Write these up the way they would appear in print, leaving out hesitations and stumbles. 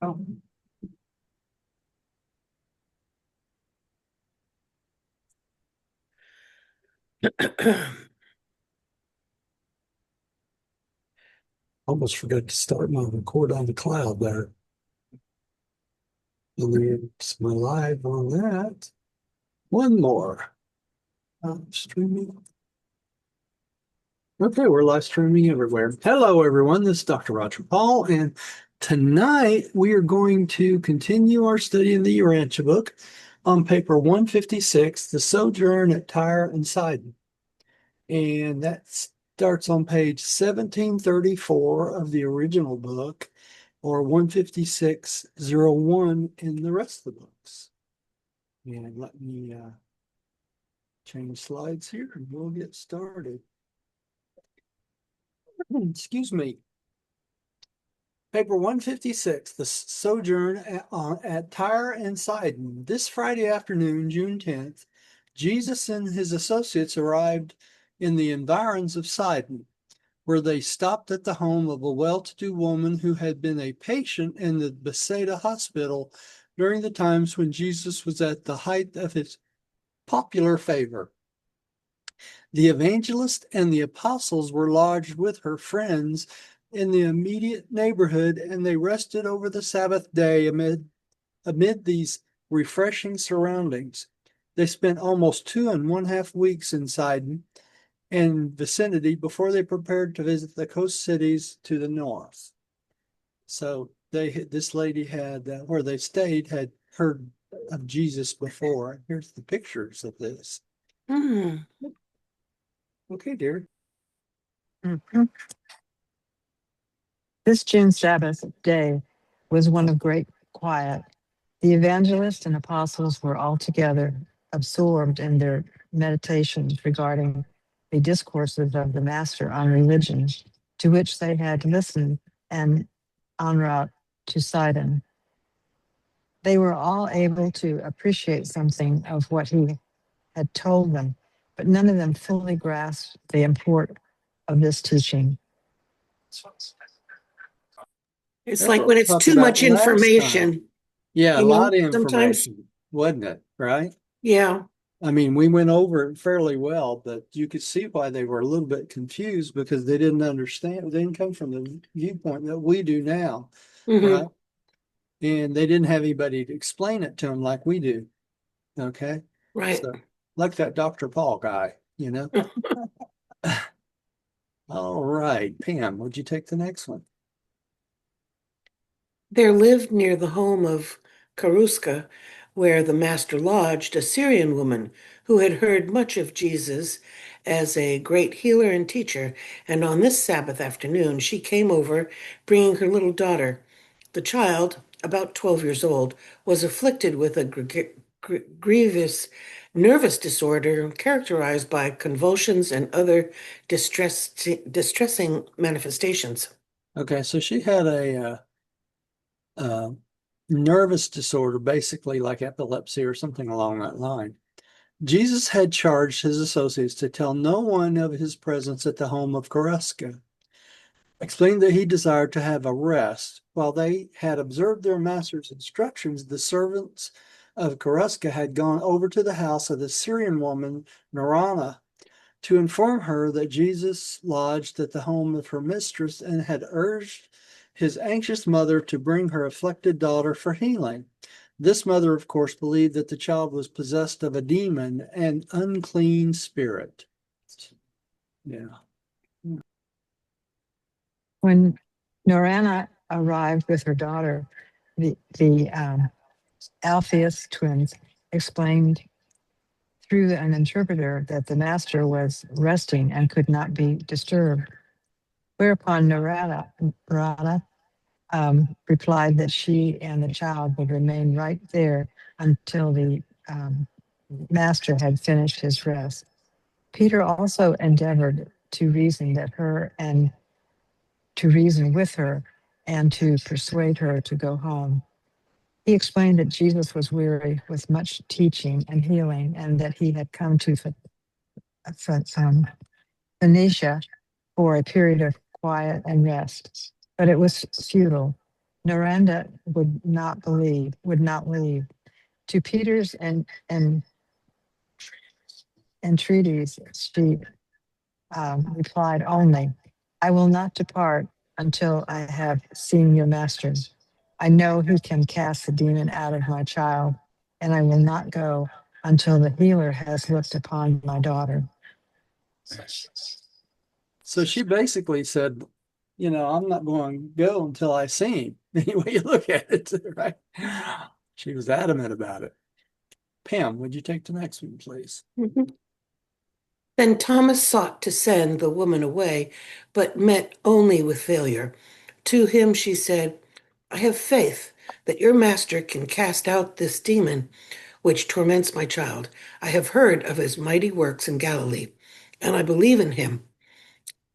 Oh. Almost forgot to start my record on the cloud there. And there's my live on that. One more. Streaming. Okay, we're live streaming everywhere. Hello, everyone. This is Dr. Roger Paul, and tonight we are going to continue our study in the Urantia Book on paper 156, The Sojourn at Tyre and Sidon. And that starts on page 1734 of the original book, or 15601 in the rest of the books. And let me change slides here and we'll get started. Excuse me. Paper 156, The Sojourn at Tyre and Sidon. This Friday afternoon, June 10th, Jesus and his associates arrived in the environs of Sidon, where they stopped at the home of a well-to-do woman who had been a patient in the Bethesda hospital during the times when Jesus was at the height of his popular favor. The evangelist and the apostles were lodged with her friends in the immediate neighborhood, and they rested over the Sabbath day amid these refreshing surroundings. They spent almost 2.5 weeks in Sidon and vicinity before they prepared to visit the coast cities to the north. So this lady had, where they stayed, had heard of Jesus before. Here's the pictures of this. Okay, dear. Mm-hmm. This June Sabbath day was one of great quiet. The evangelists and apostles were all together, absorbed in their meditations regarding the discourses of the Master on religion, to which they had listened, and en route to Sidon. They were all able to appreciate something of what he had told them, but none of them fully grasped the import of this teaching. It's like when it's too much information. Yeah, a lot of information, wasn't it? Right? Yeah. I mean, we went over it fairly well, but you could see why they were a little bit confused because they didn't understand. They didn't come from the viewpoint that we do now, right? And they didn't have anybody to explain it to them like we do. Okay. Right. So, like that Dr. Paul guy, you know? All right. Pam, would you take the next one? There lived near the home of Karuska, where the master lodged, a Syrian woman who had heard much of Jesus as a great healer and teacher, and on this Sabbath afternoon she came over bringing her little daughter. The child, about 12 years old, was afflicted with a grievous nervous disorder characterized by convulsions and other distressing manifestations. Okay, so she had a nervous disorder, basically like epilepsy or something along that line. Jesus had charged his associates to tell no one of his presence at the home of Karuska, explained that he desired to have a rest. While they had observed their master's instructions, the servants of Karuska had gone over to the house of the Syrian woman, Narana, to inform her that Jesus lodged at the home of her mistress and had urged his anxious mother to bring her afflicted daughter for healing. This mother, of course, believed that the child was possessed of a demon and unclean spirit. Yeah. When Norana arrived with her daughter, the Alphaeus twins explained through an interpreter that the master was resting and could not be disturbed. Whereupon Narada replied that she and the child would remain right there until the master had finished his rest. Peter also endeavored to reason with her and to persuade her to go home. He explained that Jesus was weary with much teaching and healing, and that he had come to Phoenicia for a period of quiet and rest. But it was futile. Naranda would not leave. To Peter's and entreaties, she replied only, I will not depart until I have seen your master. I know he can cast the demon out of my child, and I will not go until the healer has looked upon my daughter. So she basically said, I'm not going to go until I see him. Any way you look at it, right? She was adamant about it. Pam, would you take the next one, please? Mhm. Then Thomas sought to send the woman away, but met only with failure. To him she said, I have faith that your master can cast out this demon which torments my child. I have heard of his mighty works in Galilee, and I believe in him.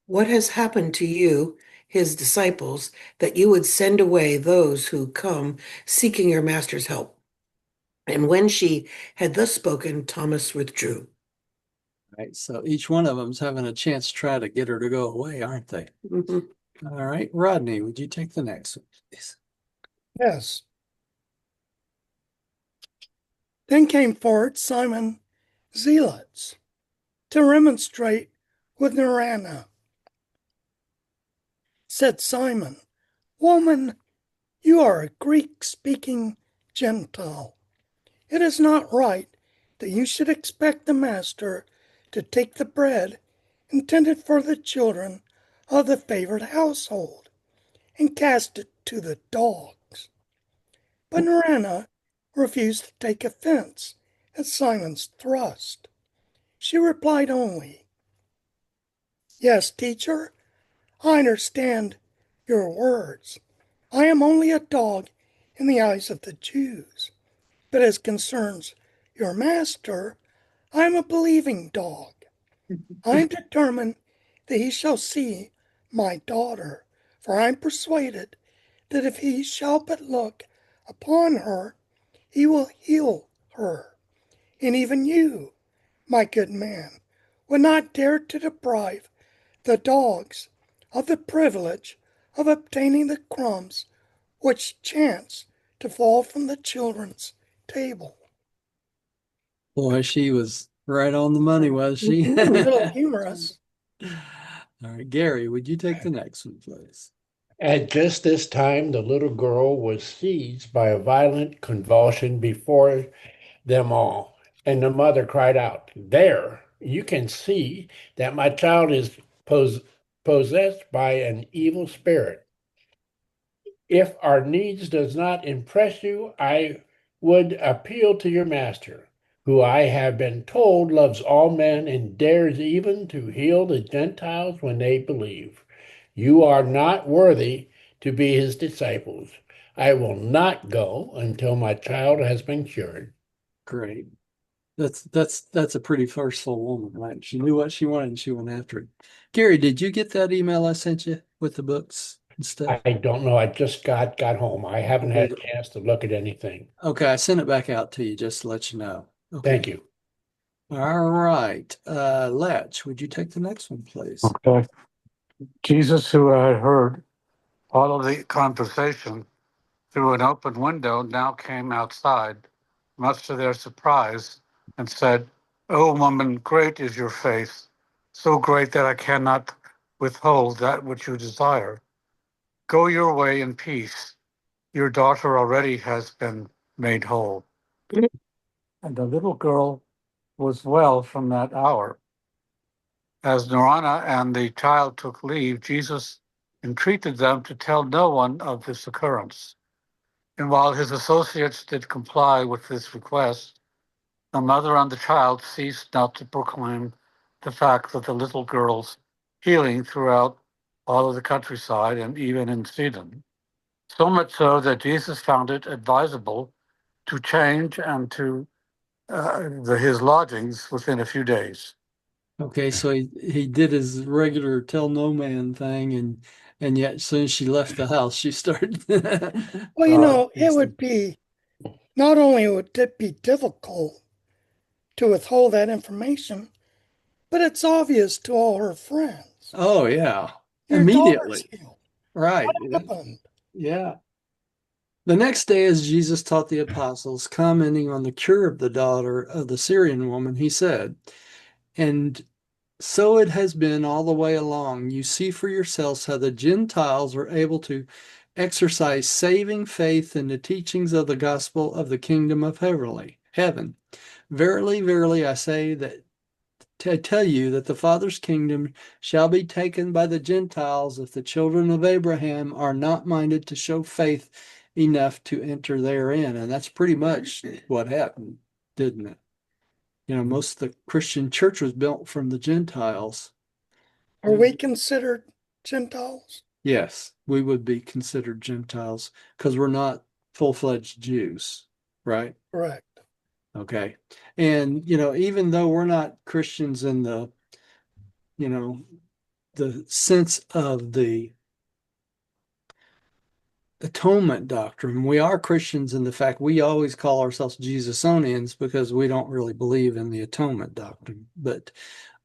What has happened to you, his disciples, that you would send away those who come seeking your master's help? And when she had thus spoken, Thomas withdrew. Right. So each one of them's having a chance to try to get her to go away, aren't they? Mhm. All right. Rodney, would you take the next one, please? Yes. Then came forward Simon Zealots to remonstrate with Narana. Said Simon, Woman, you are a Greek-speaking Gentile. It is not right that you should expect the master to take the bread intended for the children of the favored household and cast it to the dogs. But Narana refused to take offense at Simon's thrust. She replied only, Yes, teacher, I understand your words. I am only a dog in the eyes of the Jews. But as concerns your master, I am a believing dog. I am determined that he shall see my daughter, for I am persuaded that if he shall but look upon her, he will heal her. And even you, my good man, would not dare to deprive the dogs of the privilege of obtaining the crumbs which chance to fall from the children's table. Boy, she was right on the money, was she? Mhm. A little humorous. All right, Gary, would you take the next one, please? At just this time, the little girl was seized by a violent convulsion before them all, and the mother cried out, There, you can see that my child is possessed by an evil spirit. If our needs does not impress you, I would appeal to your master, who I have been told loves all men and dares even to heal the Gentiles when they believe. You are not worthy to be his disciples. I will not go until my child has been cured. Great. That's a pretty forceful woman, right? She knew what she wanted and she went after it. Gary, did you get that email I sent you with the books and stuff? I don't know. I just got home. I haven't Okay. had a chance to look at anything. Okay, I sent it back out to you just to let you know. Thank Okay. you. All right. Letch, would you take the next one, please? Okay. Jesus, who had heard all of the conversation through an open window, now came outside, much to their surprise, and said, O woman, great is your faith, so great that I cannot withhold that which you desire. Go your way in peace. Your daughter already has been made whole. And the little girl was well from that hour. As Narana and the child took leave, Jesus entreated them to tell no one of this occurrence. And while his associates did comply with this request, the mother and the child ceased not to proclaim the fact of the little girl's healing throughout all of the countryside and even in Sidon. So much so that Jesus found it advisable to change and to his lodgings within a few days. Okay, so he did his regular tell no man thing, and yet as soon as she left the house, she started. Well, uh, it would be, not only would it be difficult to withhold that information, but it's obvious to all her friends. oh yeah, Your daughter's immediately, healed. right? What happened? Yeah. The next day, as Jesus taught the apostles, commenting on the cure of the daughter of the Syrian woman, he said, "And so it has been all the way along. You see for yourselves how the Gentiles were able to exercise saving faith in the teachings of the gospel of the kingdom of heaven. Verily, verily, I say that I tell you that the Father's kingdom shall be taken by the Gentiles if the children of Abraham are not minded to show faith enough to enter therein." And that's pretty much what happened, didn't it? You know, most of the Christian church was built from the Gentiles. Are we considered Gentiles? Yes, we would be considered Gentiles because we're not full-fledged Jews, right? Correct. Okay. And, you know, even though we're not Christians in the, you know, the sense of the atonement doctrine, we are Christians in the fact we always call ourselves Jesusonians because we don't really believe in the atonement doctrine. But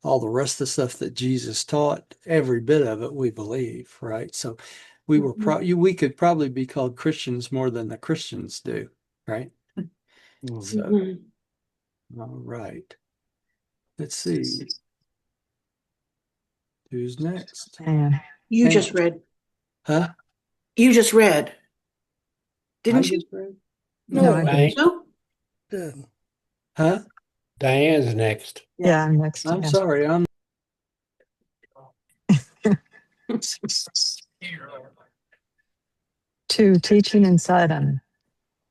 all the rest of the stuff that Jesus taught, every bit of it we believe, right? So we could probably be called Christians more than the Christians do, right? So, all right. Let's see. Who's next? And You Hang just on. read. Huh? You just read, I didn't you? just read? no, No, I I didn't. No. did. Huh? Diane's next. Yeah, I'm next. I'm Yeah. sorry. I'm 2, teaching in Sidon.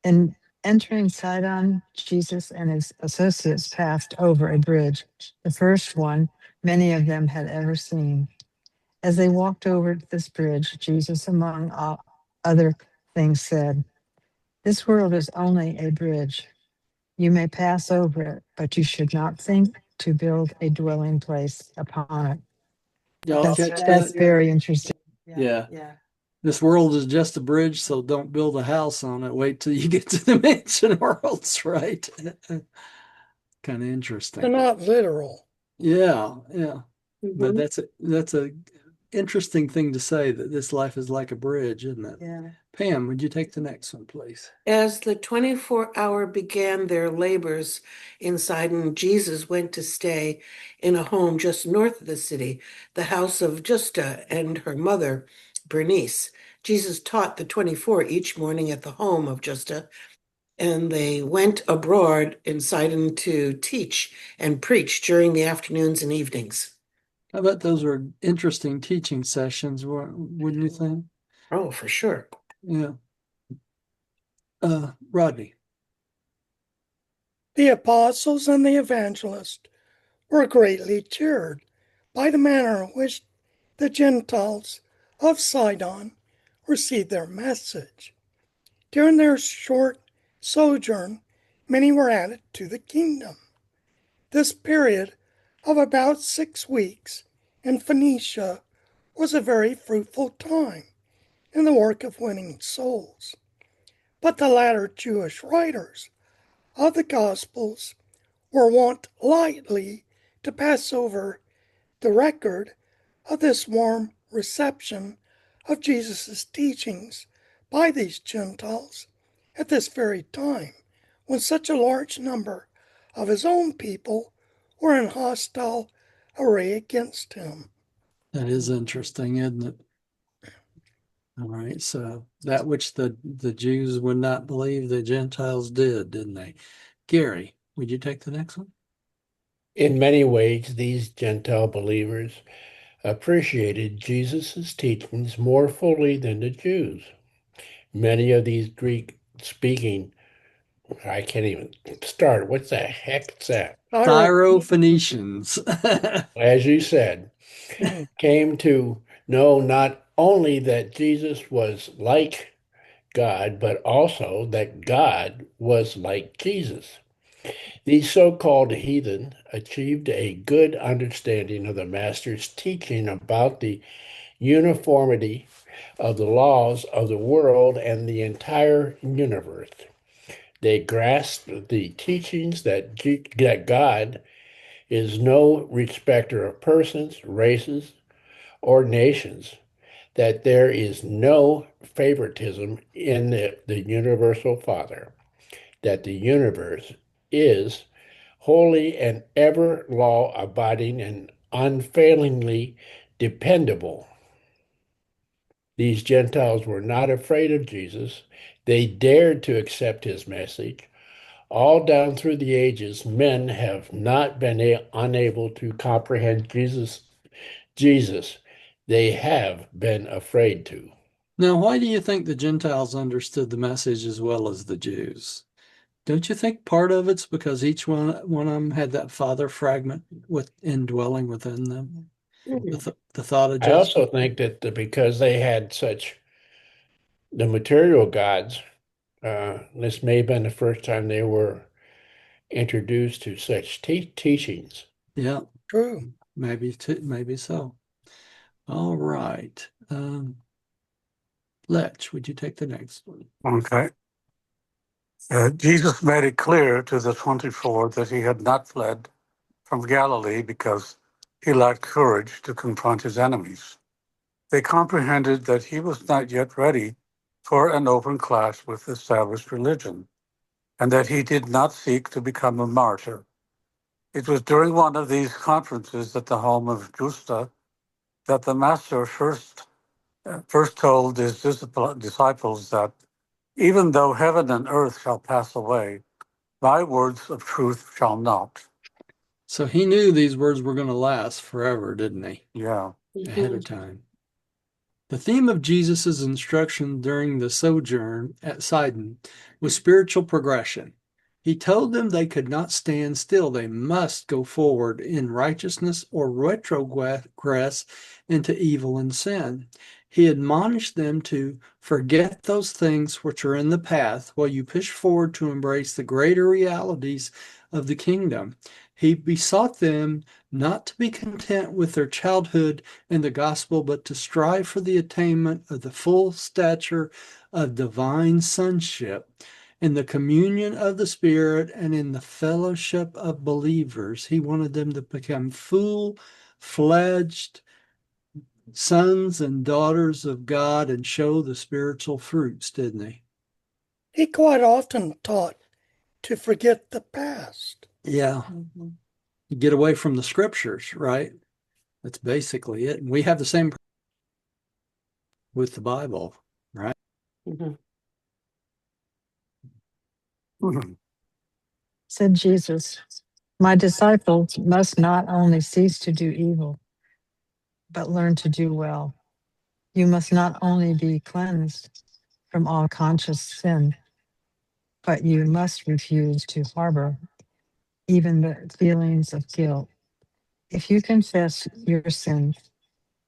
In entering Sidon, Jesus and his associates passed over a bridge, the first one many of them had ever seen. As they walked over this bridge, Jesus, among other things, said, "This world is only a bridge. You may pass over it, but you should not think to build a dwelling place upon it." y'all catch That's that? very interesting. Yeah. This world is just a bridge, so don't build a house on it. Wait till you get to the mansion worlds, right? Kind of They're interesting. not literal. Yeah, yeah. But Mhm. that's a interesting thing to say that this life is like a bridge, isn't it? Yeah. Pam, would you take the next one, please? As the 24-hour began their labors in Sidon, Jesus went to stay in a home just north of the city, the house of Justa and her mother, Bernice. Jesus taught the 24 each morning at the home of Justa, and they went abroad in Sidon to teach and preach during the afternoons and evenings. I bet those were interesting teaching sessions, wouldn't you think? Oh, for sure. Yeah. Rodney. The apostles and the evangelists were greatly cheered by the manner in which the Gentiles of Sidon received their message. During their short sojourn, many were added to the kingdom. This period of about 6 weeks in Phoenicia was a very fruitful time in the work of winning souls. But the latter Jewish writers of the Gospels were wont lightly to pass over the record of this warm reception of Jesus' teachings by these Gentiles at this very time, when such a large number of his own people were in hostile array against him. That is interesting, isn't it? All right, so that which the Jews would not believe, the Gentiles did, didn't they? Gary, would you take the next one? In many ways, these Gentile believers appreciated Jesus' teachings more fully than the Jews. Many of these Greek-speaking, I can't even start. What the heck's that? Syrophoenicians. As you said, came to know not only that Jesus was like God, but also that God was like Jesus. These so-called heathen achieved a good understanding of the Master's teaching about the uniformity of the laws of the world and the entire universe. They grasped the teachings that God is no respecter of persons, races, or nations, that there is no favoritism in the universal Father, that the universe is holy and ever law abiding and unfailingly dependable. These Gentiles were not afraid of Jesus. They dared to accept his message. All down through the ages, men have not been unable to comprehend Jesus. They have been afraid to. Now, why do you think the Gentiles understood the message as well as the Jews? Don't you think part of it's because each one of them had that father fragment with indwelling within them? The thought of I just also think that because they had the material gods, this may have been the first time they were introduced to such teachings. yeah, True. maybe so. All right. Letch, would you take the next one? Okay. Jesus made it clear to the 24 that he had not fled from Galilee because he lacked courage to confront his enemies. They comprehended that he was not yet ready for an open clash with established religion, and that he did not seek to become a martyr. It was during one of these conferences at the home of Justa that the master first told his disciples that even though heaven and earth shall pass away, my words of truth shall not. So he knew these words were going to last forever, didn't he? Yeah. Ahead of time. The theme of Jesus' instruction during the sojourn at Sidon was spiritual progression. He told them they could not stand still. They must go forward in righteousness or retrogress into evil and sin. He admonished them to forget those things which are in the past while you push forward to embrace the greater realities of the kingdom. He besought them not to be content with their childhood in the gospel, but to strive for the attainment of the full stature of divine sonship in the communion of the Spirit and in the fellowship of believers. He wanted them to become full-fledged sons and daughters of God and show the spiritual fruits, didn't he? He quite often taught to forget the past. Yeah. Get away from the scriptures, right? That's basically it. And we have the same with the Bible, right? Mhm. Said Jesus, my disciples must not only cease to do evil, but learn to do well. You must not only be cleansed from all conscious sin, but you must refuse to harbor even the feelings of guilt. If you confess your sins,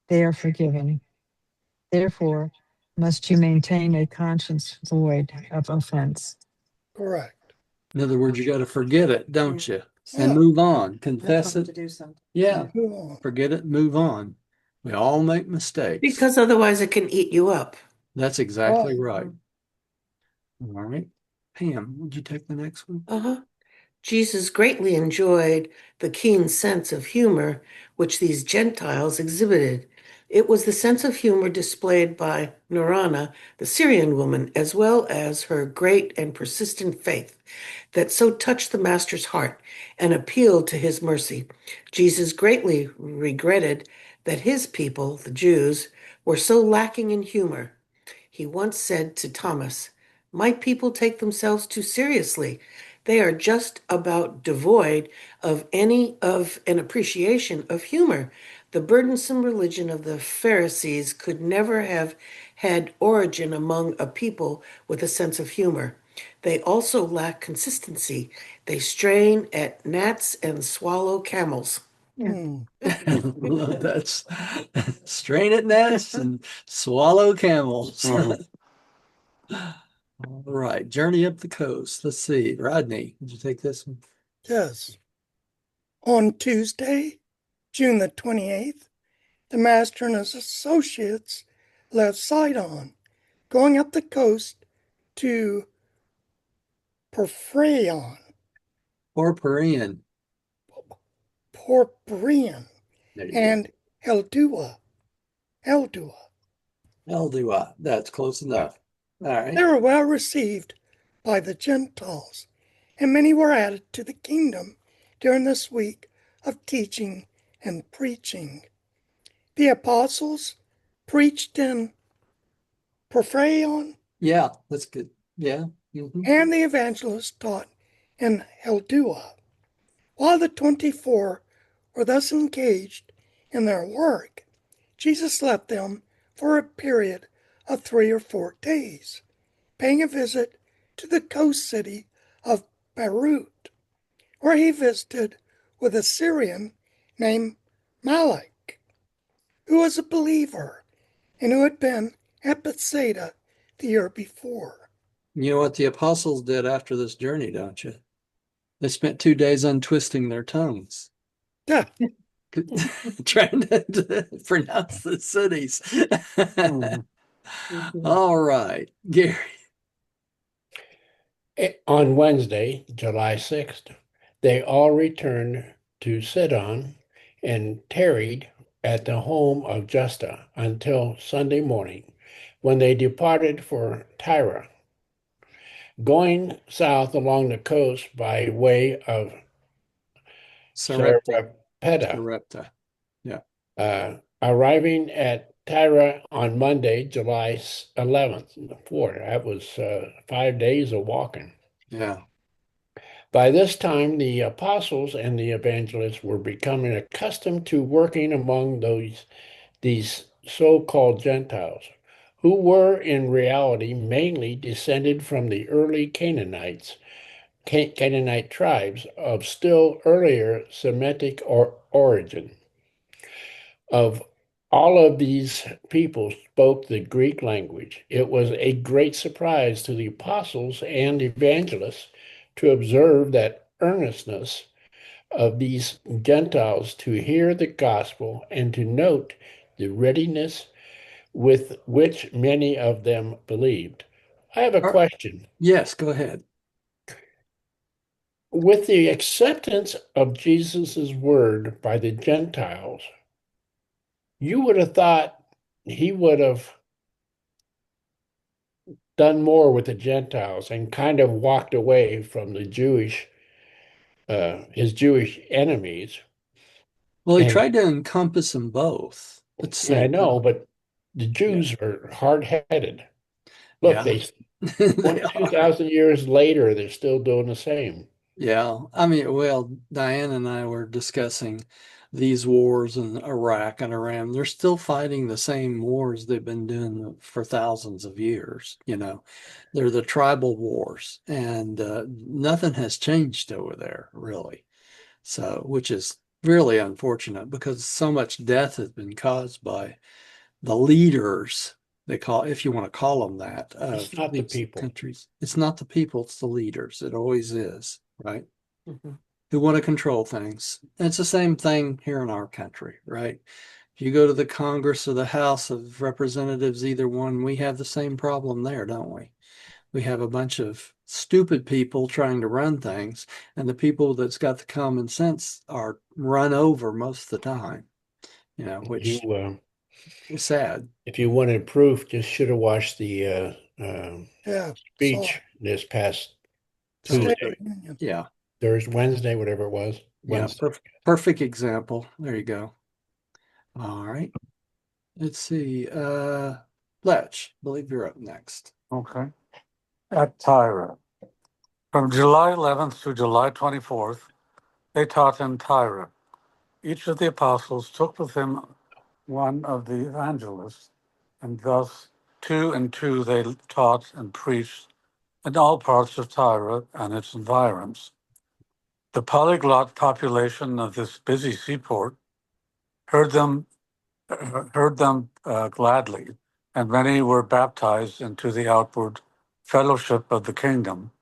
they are forgiven. Therefore, must you maintain a conscience void of offense. Correct. In other words, you got to forget it, don't you? And Yeah. move on. Confess it. Yeah. Move on. Forget it. Move on. We all make mistakes. Because otherwise it can eat you up. That's exactly Right. right. All right. Pam, would you take the next one? Uh-huh. Jesus greatly enjoyed the keen sense of humor which these Gentiles exhibited. It was the sense of humor displayed by Narana, the Syrian woman, as well as her great and persistent faith that so touched the Master's heart and appealed to his mercy. Jesus greatly regretted that his people, the Jews, were so lacking in humor. He once said to Thomas, "My people take themselves too seriously. They are just about devoid of any of an appreciation of humor. The burdensome religion of the Pharisees could never have had origin among a people with a sense of humor. They also lack consistency. They strain at gnats and swallow camels." Hmm. That's strain at gnats and swallow camels. All right. Journey up the coast. Let's see. Rodney, would you take this one? Yes. On Tuesday, June the 28th, the master and his associates left Sidon, going up the coast to Porphyrion, Or Perian. Porphyrion, There you go. and Eldua. I'll do what? That's close enough. All right. They were well received by the Gentiles, and many were added to the kingdom during this week of teaching and preaching. The apostles preached in Porphyrion, Yeah, that's good. Yeah. and the evangelists taught in Heldua. While the 24 were thus engaged in their work, Jesus left them for a period of 3 or 4 days, paying a visit to the coast city of Beirut, where he visited with a Syrian named Malik, who was a believer and who had been at Bethsaida the year before. You know what the apostles did after this journey, don't you? They spent 2 days untwisting their tongues, Yeah, trying to pronounce the cities. Mhm. All right, Gary. On Wednesday, July 6th, they all returned to Sidon and tarried at the home of Justa until Sunday morning, when they departed for Tyre, going south along the coast by way of Sarepta. Sarepta, Sarepta. Yeah. arriving at Tyre on Monday, July 11th. Boy, that was 5 days of walking. Yeah. By this time, the apostles and the evangelists were becoming accustomed to working among these so-called Gentiles, who were in reality mainly descended from the early Canaanite tribes of still earlier Semitic origin. Of all of these people spoke the Greek language. It was a great surprise to the apostles and evangelists to observe that earnestness of these Gentiles to hear the gospel and to note the readiness with which many of them believed. I have a question. Yes, go ahead. With the acceptance of Jesus' word by the Gentiles, you would have thought he would have done more with the Gentiles and kind of walked away from the his Jewish enemies. Well, he And tried to encompass them both at the I same know, time. but the Yeah. Jews are hard-headed. Look, Yeah. they They are. 2,000 years later, they're still doing the same. Yeah. I mean, well, Diane and I were discussing these wars in Iraq and Iran. They're still fighting the same wars they've been doing for thousands of years. They're the tribal wars, and nothing has changed over there, really. So, which is really unfortunate because so much death has been caused by the leaders, if you want to call them that, It's of not the these people. countries. It's not the people, it's the leaders. It always is, right? Mhm. Who want to control things. And it's the same thing here in our country, right? If you go to the Congress or the House of Representatives, either one, we have the same problem there, don't we? We have a bunch of stupid people trying to run things, and the people that's got the common sense are run over most of the time, You, which is sad. if you wanted proof, just should have watched the yeah. So speech this past Oh, State Tuesday, of the Union. yeah. Thursday, Wednesday, whatever it was. Yeah, Wednesday. perfect example. There you go. All right. Let's see. Letch, believe you're up next. Okay. At Tyre. From July 11th to July 24th, they taught in Tyre. Each of the apostles took with him one of the evangelists, and thus 2 and 2 they taught and preached in all parts of Tyre and its environs. The polyglot population of this busy seaport heard them gladly, and many were baptized into the outward fellowship of the kingdom.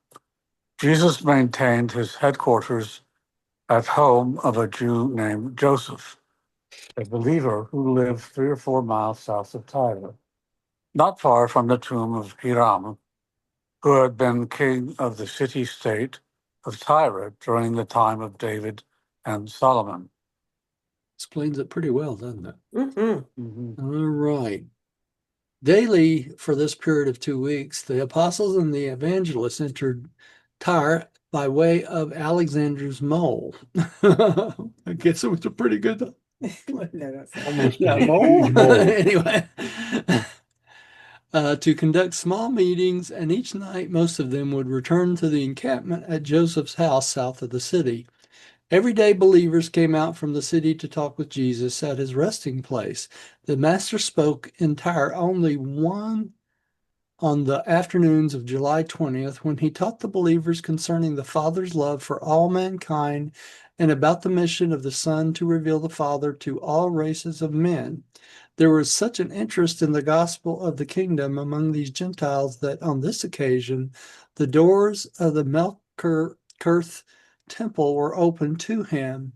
Jesus maintained his headquarters at home of a Jew named Joseph, a believer who lived 3 or 4 miles south of Tyre, not far from the tomb of Hiram, who had been king of the city-state of Tyre during the time of David and Solomon. Explains it pretty well, doesn't it? Mhm. Mhm. All right. Daily, for this period of 2 weeks, the apostles and the evangelists entered Tyre by way of Alexander's Mole. I guess it was a pretty good Almost yeah, a mole. huge mole. Anyway, to conduct small meetings, and each night most of them would return to the encampment at Joseph's house south of the city. Every day, believers came out from the city to talk with Jesus at his resting place. The Master spoke in Tyre only one on the afternoons of July 20th when he taught the believers concerning the Father's love for all mankind and about the mission of the Son to reveal the Father to all races of men. There was such an interest in the gospel of the kingdom among these Gentiles that on this occasion the doors of the Melkirth temple were open to him.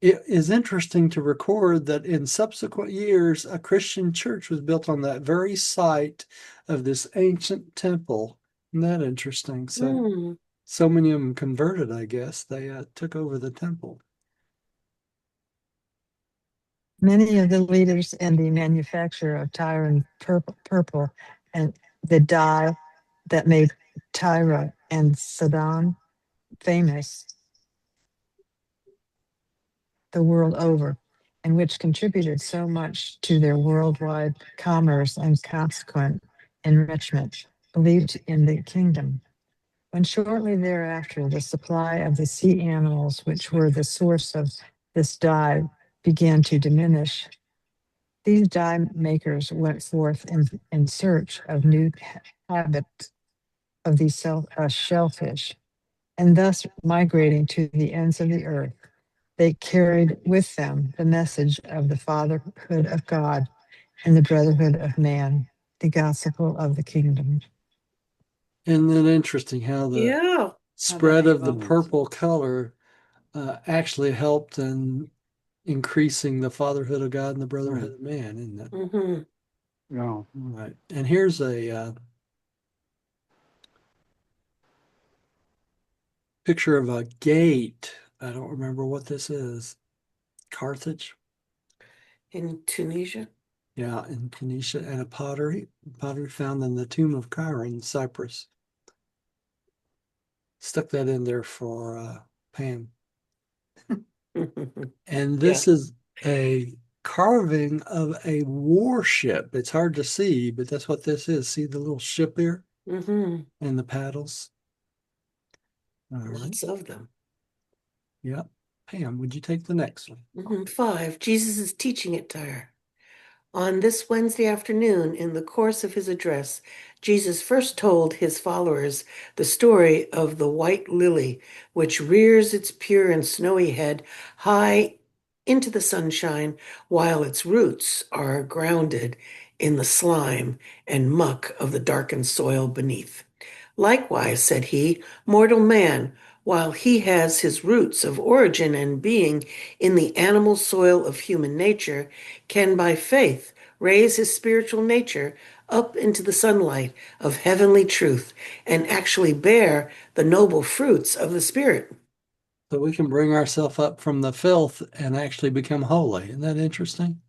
It is interesting to record that in subsequent years, a Christian church was built on that very site of this ancient temple. Isn't that interesting? So many of them converted, I guess. They took over the temple. Many of the leaders in the manufacture of Tyre and purple and the dye that made Tyre and Sidon famous the world over, and which contributed so much to their worldwide commerce and consequent enrichment, believed in the kingdom. When shortly thereafter the supply of the sea animals, which were the source of this dye, began to diminish, these dye makers went forth in search of new habits of these shellfish, and thus migrating to the ends of the earth, they carried with them the message of the fatherhood of God and the brotherhood of man, the gospel of the kingdom. Isn't it interesting how the spread of the purple color actually helped in increasing the fatherhood of God and the brotherhood of man, isn't it? Mm-hmm. Yeah. All right. And here's a picture of a gate. I don't remember what this is. Carthage? In Tunisia? Yeah, in Phoenicia, and a pottery found in the tomb of Chiron, Cyprus. Stuck that in there for Pam. And this is a carving of a warship. It's hard to see, but that's what this is. See the little ship here Mm-hmm. and the paddles? All right. Lots of them. Yep. Pam, would you take the next one? Mm-hmm. 5. Jesus is teaching at Tyre. On this Wednesday afternoon, in the course of his address, Jesus first told his followers the story of the white lily, which rears its pure and snowy head high into the sunshine, while its roots are grounded in the slime and muck of the darkened soil beneath. Likewise, said he, mortal man, while he has his roots of origin and being in the animal soil of human nature, can by faith raise his spiritual nature up into the sunlight of heavenly truth and actually bear the noble fruits of the Spirit. So we can bring ourselves up from the filth and actually become holy. Isn't that interesting?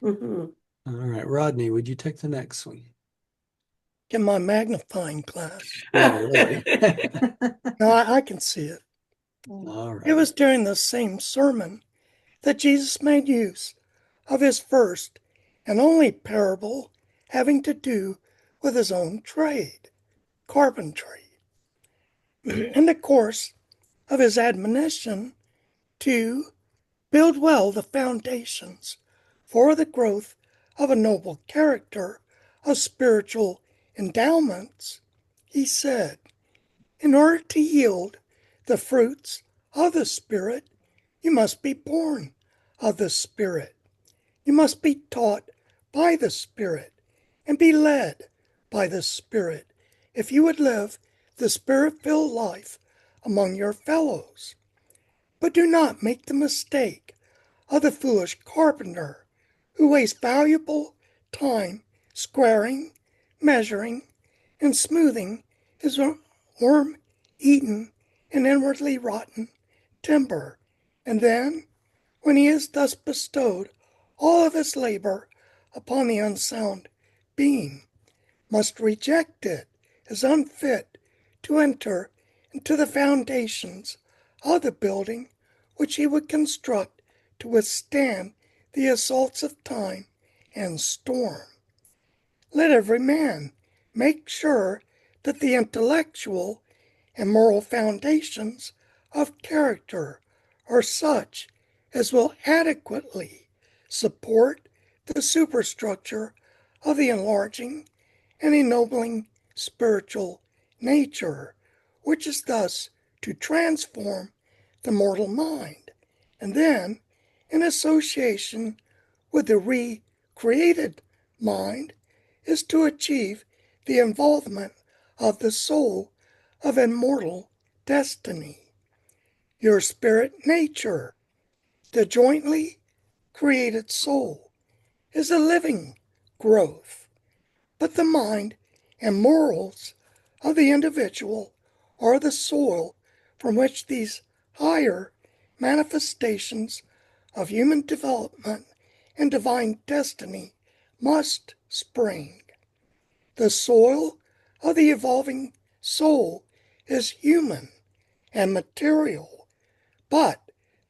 Mm-hmm. All right, Rodney, would you take the next one? Get my magnifying glass. Yeah, really. No, I can see it. All right. It was during the same sermon that Jesus made use of his first and only parable having to do with his own trade, carpentry. In the course of his admonition to build well the foundations for the growth of a noble character of spiritual endowments, he said, in order to yield the fruits of the Spirit, you must be born of the Spirit. You must be taught by the Spirit and be led by the Spirit if you would live the Spirit-filled life among your fellows. But do not make the mistake of the foolish carpenter who wastes valuable time squaring, measuring, and smoothing his worm-eaten and inwardly rotten timber, and then, when he has thus bestowed all of his labor upon the unsound beam, must reject it as unfit to enter into the foundations of the building which he would construct to withstand the assaults of time and storm. Let every man make sure that the intellectual and moral foundations of character are such as will adequately support the superstructure of the enlarging and ennobling spiritual nature, which is thus to transform the mortal mind, and then, in association with the recreated mind, is to achieve the involvement of the soul of immortal destiny. Your spirit nature, the jointly created soul, is a living growth, but the mind and morals of the individual are the soil from which these higher manifestations of human development and divine destiny must spring. The soil of the evolving soul is human and material, but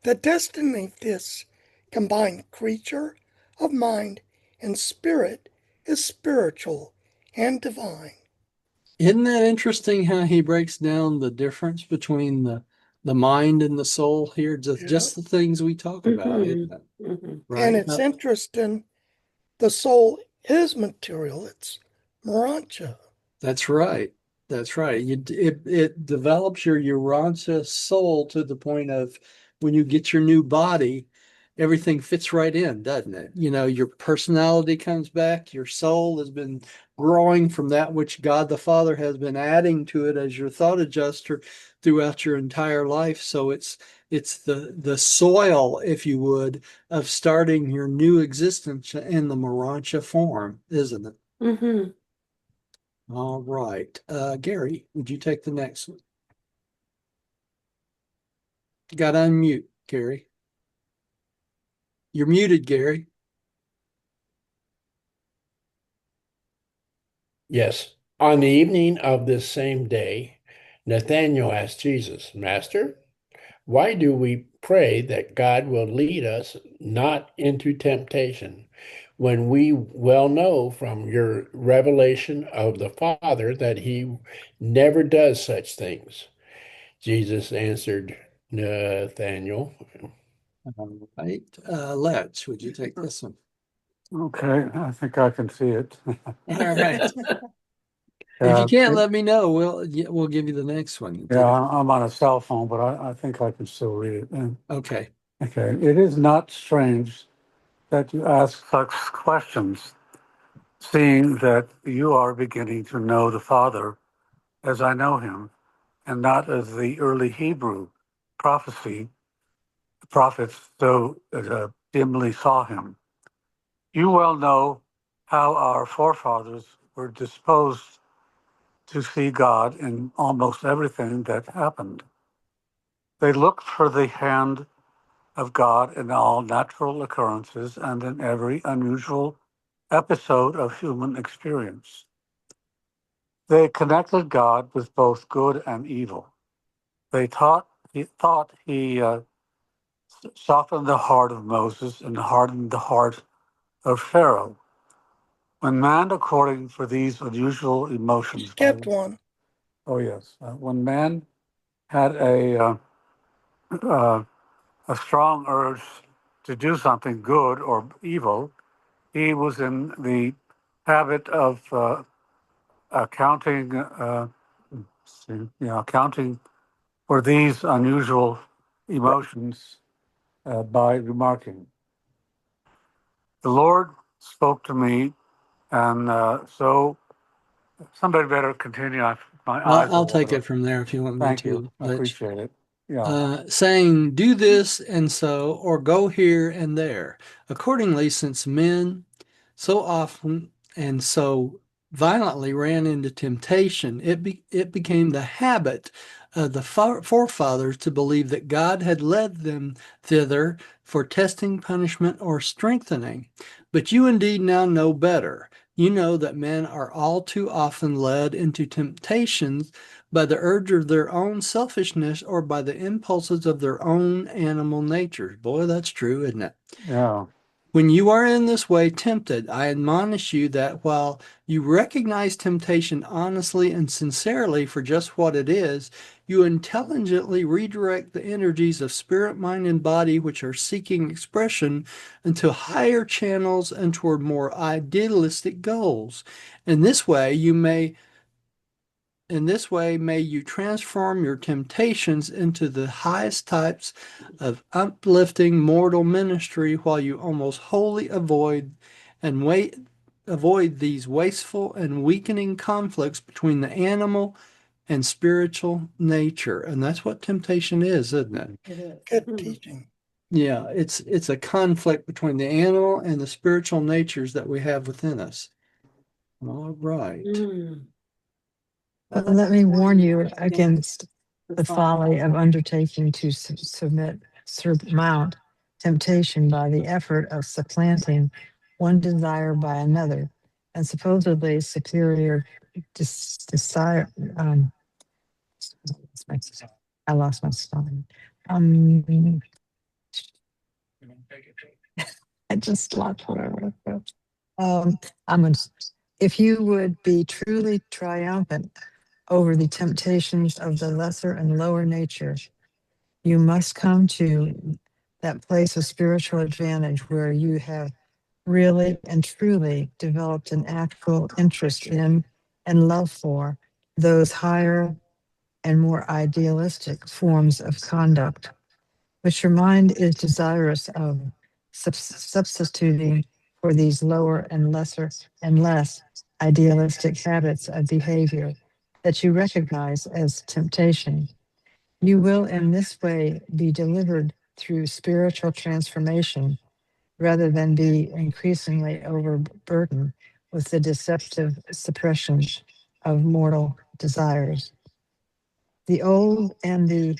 the destiny of this combined creature of mind and spirit is spiritual and divine. Isn't that interesting how he breaks down the difference between the mind and the soul here? Just the things we talk about, isn't it? Right? And it's interesting, the soul is material, it's Urantia. That's right. That's right. It develops your Urantia soul to the point of when you get your new body, everything fits right in, doesn't it? You know, your personality comes back, your soul has been growing from that which God the Father has been adding to it as your thought adjuster throughout your entire life. So it's the soil, if you would, of starting your new existence in the Morantia form, isn't it? Mm-hmm. All right. Gary, would you take the next one? You got to unmute, Gary. You're muted, Gary. Yes. On the evening of this same day, Nathanael asked Jesus, Master, why do we pray that God will lead us not into temptation when we well know from your revelation of the Father that he never does such things? Jesus answered Nathanael, All right. Let's, would you take this one? Okay, I think I can see it. All right. If you Yeah, can't let me know, we'll give you the next one. yeah, I'm on a cell phone, but I think I can still read it. Okay. Okay, it is not strange that you ask such questions, seeing that you are beginning to know the Father as I know him, and not as the early Hebrew prophets so dimly saw him. You well know how our forefathers were disposed to see God in almost everything that happened. They looked for the hand of God in all natural occurrences and in every unusual episode of human experience. They connected God with both good and evil. They thought he softened the heart of Moses and hardened the heart of Pharaoh. When man, according for these unusual emotions, Skipped one. oh yes, when man had a strong urge to do something good or evil, he was in the habit of accounting, accounting for these unusual emotions by remarking, "The Lord spoke to me," and so somebody better continue. My eyes are I'll take it watering. from there if you want me Thank you. to, I Letch. appreciate it. Yeah. Saying, do this and so, or go here and there. Accordingly, since men so often and so violently ran into temptation, it became the habit of the forefathers to believe that God had led them thither for testing, punishment, or strengthening. But you indeed now know better. You know that men are all too often led into temptations by the urge of their own selfishness or by the impulses of their own animal natures. Boy, that's true, isn't it? Yeah. When you are in this way tempted, I admonish you that while you recognize temptation honestly and sincerely for just what it is, you intelligently redirect the energies of spirit, mind, and body which are seeking expression into higher channels and toward more idealistic goals. In this way, may you transform your temptations into the highest types of uplifting mortal ministry while you almost wholly avoid these wasteful and weakening conflicts between the animal and spiritual nature. And that's what temptation is, isn't it? It is. Good teaching. Yeah, it's a conflict between the animal and the spiritual natures that we have within us. All right. Mm. But let me warn you against the folly of undertaking to surmount temptation by the effort of supplanting one desire by another, and supposedly superior desire. I lost my spelling. I just lost what I wrote. I'm gonna, if you would be truly triumphant over the temptations of the lesser and lower nature, you must come to that place of spiritual advantage where you have really and truly developed an actual interest in and love for those higher and more idealistic forms of conduct, which your mind is desirous of substituting for these lower and lesser and less idealistic habits of behavior that you recognize as temptation. You will in this way be delivered through spiritual transformation rather than be increasingly overburdened with the deceptive suppression of mortal desires. The old and the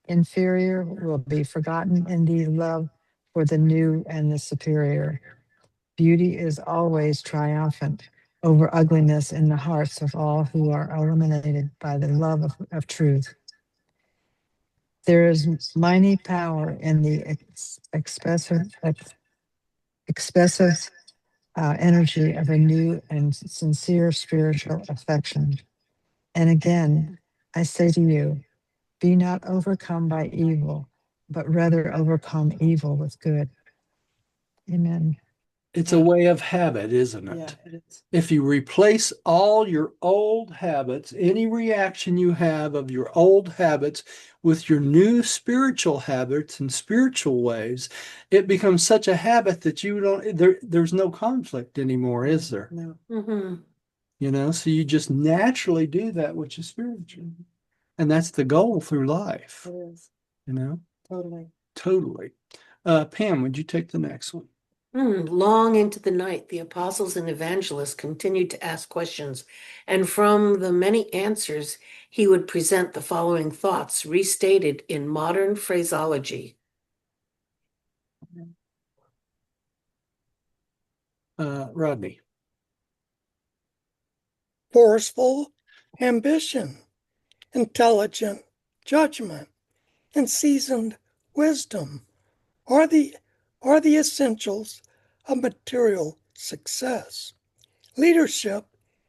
inferior will be forgotten in the love for the new and the superior. Beauty is always triumphant over ugliness in the hearts of all who are illuminated by the love of truth. There is mighty power in the expressive energy of a new and sincere spiritual affection. And again, I say to you, be not overcome by evil, but rather overcome evil with good. Amen. It's a way of habit, isn't it? Yeah, it is. If you replace all your old habits, any reaction you have of your old habits with your new spiritual habits and spiritual ways, it becomes such a habit that there's no conflict anymore, is there? No. Mm-hmm. You know, so you just naturally do that which is spiritual. And that's the goal through life, It is. you know? Totally. Totally. Pam, would you take the next one? Long into the night, the apostles and evangelists continued to ask questions, and from the many answers, he would present the following thoughts, restated in modern phraseology. Rodney. Forceful ambition, intelligent judgment, and seasoned wisdom are the essentials of material success. Leadership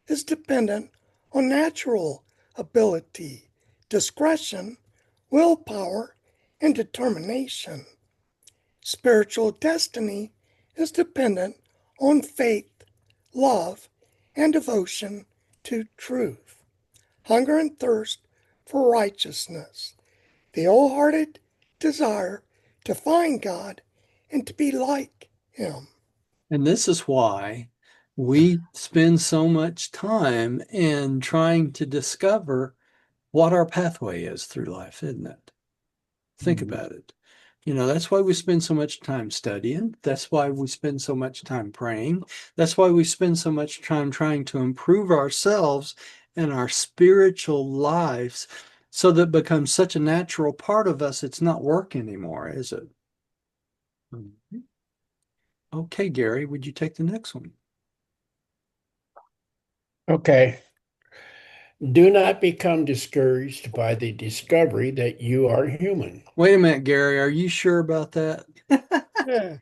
is dependent on natural ability, discretion, willpower, and determination. Spiritual destiny is dependent on faith, love, and devotion to truth. Hunger and thirst for righteousness, the wholehearted desire to find God and to be like Him. And this is why we spend so much time in trying to discover what our pathway is through life, isn't it? Think about it. You know, that's why we spend so much time studying. That's why we spend so much time praying. That's why we spend so much time trying to improve ourselves and our spiritual lives so that it becomes such a natural part of us, it's not work anymore, is it? Okay, Gary, would you take the next one? Okay. Do not become discouraged by the discovery that you are human. Wait a minute, Gary. Are you sure about that? Yeah.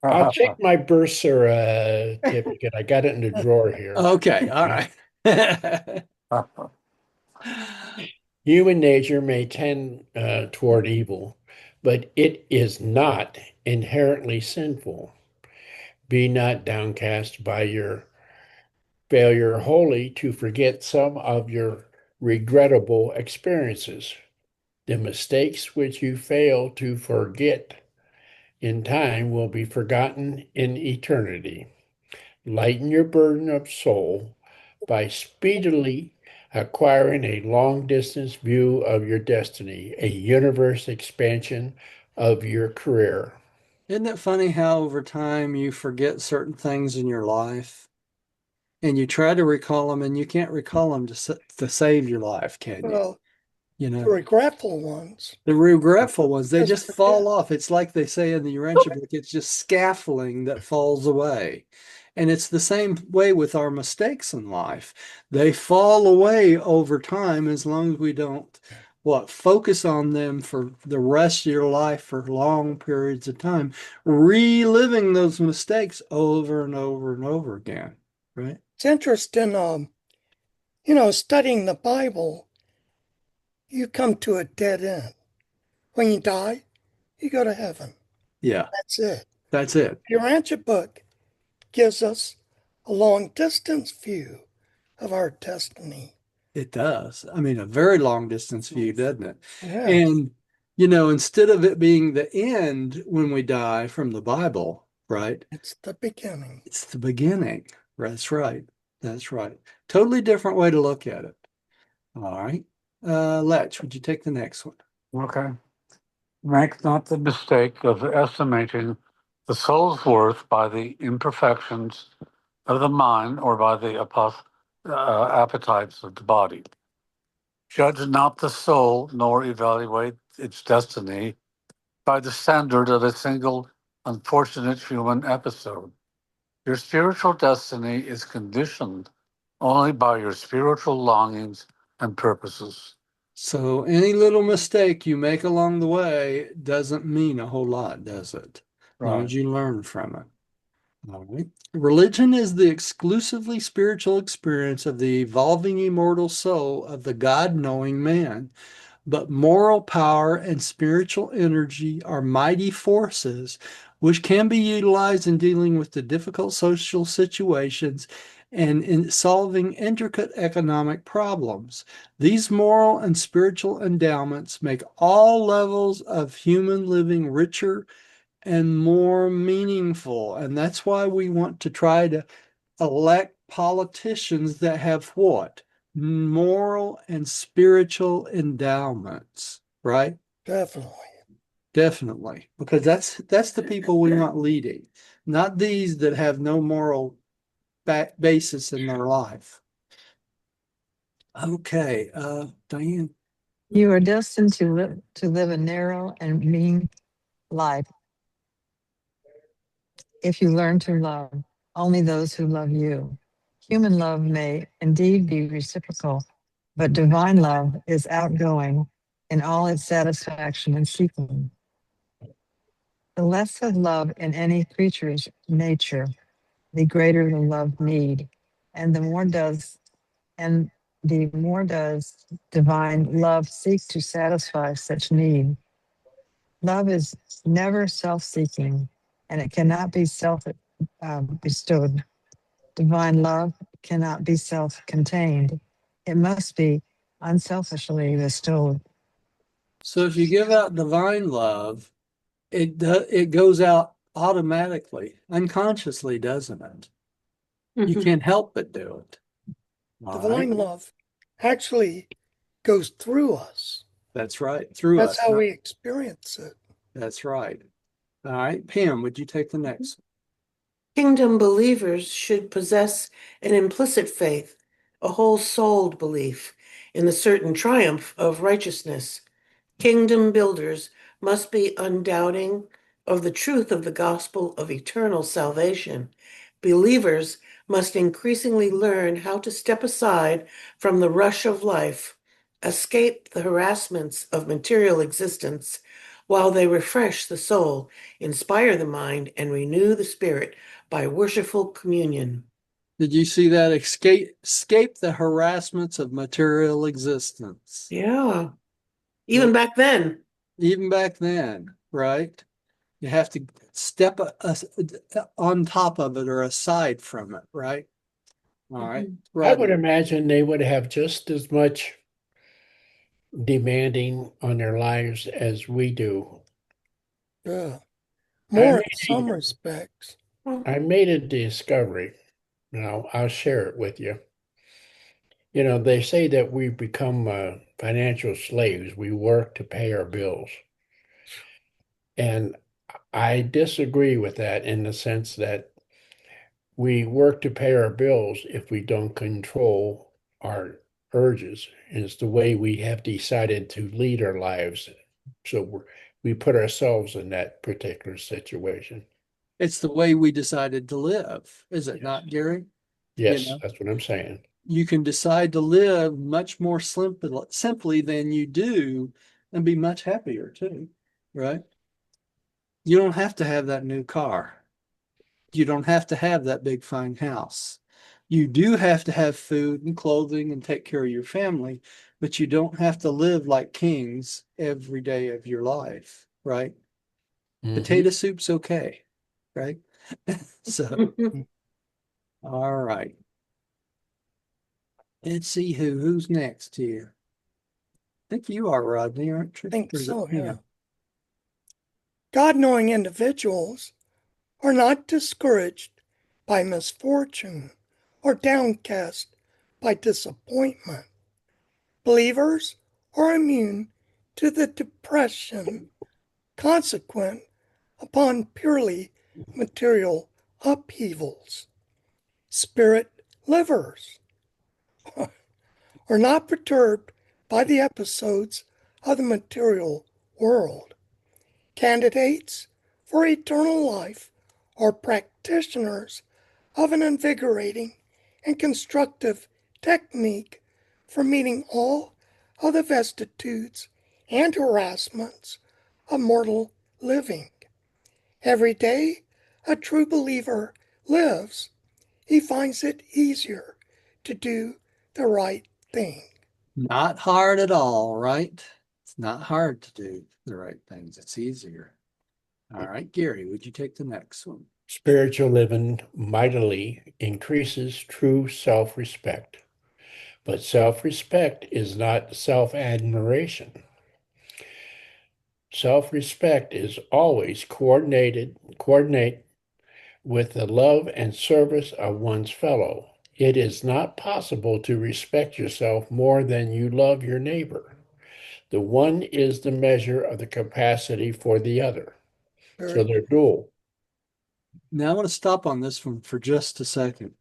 I'll check my birth certificate. I got it in the drawer here. Okay, all right. Human nature may tend toward evil, but it is not inherently sinful. Be not downcast by your failure wholly to forget some of your regrettable experiences. The mistakes which you fail to forget in time will be forgotten in eternity. Lighten your burden of soul by speedily acquiring a long distance view of your destiny, a universe expansion of your career. Isn't it funny how over time you forget certain things in your life and you try to recall them and you can't recall them to save your life, can you? Well, You the know, regretful ones the regretful ones, they just just forget. fall off. It's like they say in the Urantia book, it's just scaffolding that falls away. And it's the same way with our mistakes in life. They fall away over time as long as we don't, focus on them for the rest of your life for long periods of time, reliving those mistakes over and over and over again, right? It's interesting, studying the Bible, you come to a dead end. When you die, you go to heaven. Yeah, That's it. that's it. The Urantia book gives us a long distance view of our destiny. It does. I mean, a very long distance view, doesn't it? Yeah, And, instead of it being the end when we die from the Bible, right? it's the beginning. It's the beginning. That's right. That's right. Totally different way to look at it. All right. Letch, would you take the next one? Okay. Make not the mistake of estimating the soul's worth by the imperfections of the mind or by the appetites of the body. Judge not the soul, nor evaluate its destiny by the standard of a single unfortunate human episode. Your spiritual destiny is conditioned only by your spiritual longings and purposes. So any little mistake you make along the way doesn't mean a whole lot, does it? As long as you learn from it. All right. Religion is the exclusively spiritual experience of the evolving immortal soul of the God-knowing man. But moral power and spiritual energy are mighty forces which can be utilized in dealing with the difficult social situations and in solving intricate economic problems. These moral and spiritual endowments make all levels of human living richer and more meaningful. And that's why we want to try to elect politicians that have what? Moral and spiritual endowments, right? Definitely. Definitely. Because that's the people we want leading, not these that have no moral basis in their life. Okay, Diane. You are destined to live a narrow and mean life if you learn to love only those who love you. Human love may indeed be reciprocal, but divine love is outgoing in all its satisfaction and seeking. The less of love in any creature's nature, the greater the love need, and and the more does divine love seek to satisfy such need. Love is never self-seeking, and it cannot be self-bestowed. Divine love cannot be self-contained. It must be unselfishly bestowed. So if you give out divine love, it goes out automatically, unconsciously, doesn't it? You Mhm. can't help but do it. All right. Divine love actually goes through us. That's right. Through That's us. how we experience it. That's right. All right. Pam, would you take the next? Kingdom believers should possess an implicit faith, a whole-souled belief in the certain triumph of righteousness. Kingdom builders must be undoubting of the truth of the gospel of eternal salvation. Believers must increasingly learn how to step aside from the rush of life, escape the harassments of material existence, while they refresh the soul, inspire the mind, and renew the spirit by worshipful communion. Did you see that? Escape the harassments of material existence. Yeah, even That, back then. even back then, right? You have to step on top of it or aside from it, right? All right. Mhm. I would Rodney. imagine they would have just as much demanding on their lives as we do. Yeah. I More in some made respects. I made a discovery. I'll share it with you. They say that we become financial slaves. We work to pay our bills. And I disagree with that in the sense that we work to pay our bills if we don't control our urges. And it's the way we have decided to lead our lives. So we put ourselves in that particular situation. It's the way we decided to live, is it Yes. not, Gary? You Yes, know, that's what I'm saying. you can decide to live much more simply than you do and be much happier too, right? You don't have to have that new car. You don't have to have that big fine house. You do have to have food and clothing and take care of your family, but you don't have to live like kings every day of your life, right? Hmm. Potato soup's okay, right? So, all right. Let's see who's next here. I think you are, Rodney, aren't you? I think Or is it so, Pina? yeah. God knowing individuals are not discouraged by misfortune or downcast by disappointment. Believers are immune to the depression consequent upon purely material upheavals. Spirit livers are not perturbed by the episodes of the material world. Candidates for eternal life are practitioners of an invigorating and constructive technique for meeting all of the vicissitudes and harassments of mortal living. Every day a true believer lives, he finds it easier to do the right thing. Not hard at all, right? It's not hard to do the right things. It's easier. All right, Gary, would you take the next one? Spiritual living mightily increases true self-respect, but self-respect is not self-admiration. Self-respect is always coordinate with the love and service of one's fellow. It is not possible to respect yourself more than you love your neighbor. The one is the measure of the capacity for the other. So Very they're dual. Now I want to stop on this one for just a second.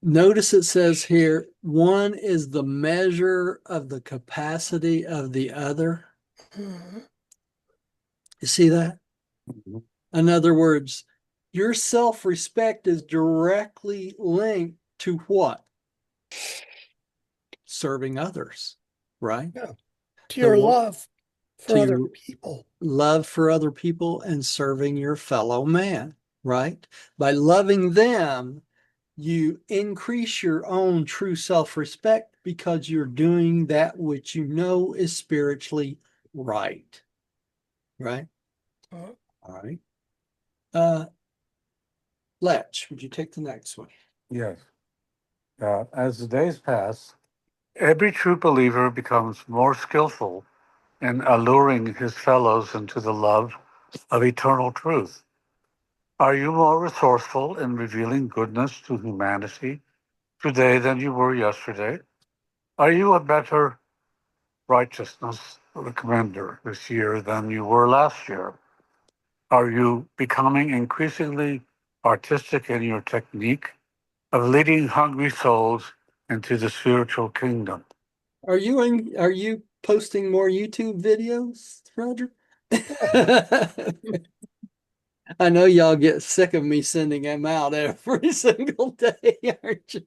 Notice it says here, one is the measure of the capacity of the other. Mhm. You see that? Mhm. In other words, your self-respect is directly linked to what? Serving others, right? Yeah. To The your love for to other your people. love for other people and serving your fellow man, right? By loving them, you increase your own true self-respect because you're doing that which you know is spiritually right, right? Uh, All right. Uh, Letch, would you take the next one? Yes. As the days pass, every true believer becomes more skillful in alluring his fellows into the love of eternal truth. Are you more resourceful in revealing goodness to humanity today than you were yesterday? Are you a better righteousness recommender this year than you were last year? Are you becoming increasingly artistic in your technique of leading hungry souls into the spiritual kingdom? Are you posting more YouTube videos, Roger? I know y'all get sick of me sending them out every single day, aren't you?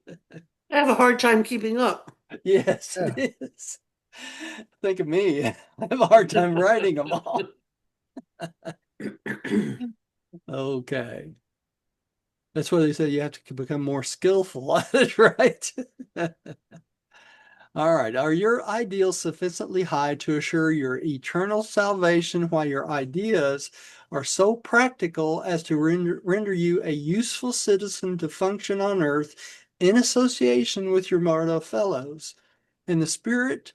I have a hard time keeping up. Yes, Yeah. it is. Think of me. I have a hard time writing them all. Okay. That's why they say you have to become more skillful at it, right? All right. Are your ideals sufficiently high to assure your eternal salvation while your ideas are so practical as to render you a useful citizen to function on earth in association with your mortal fellows? In the spirit,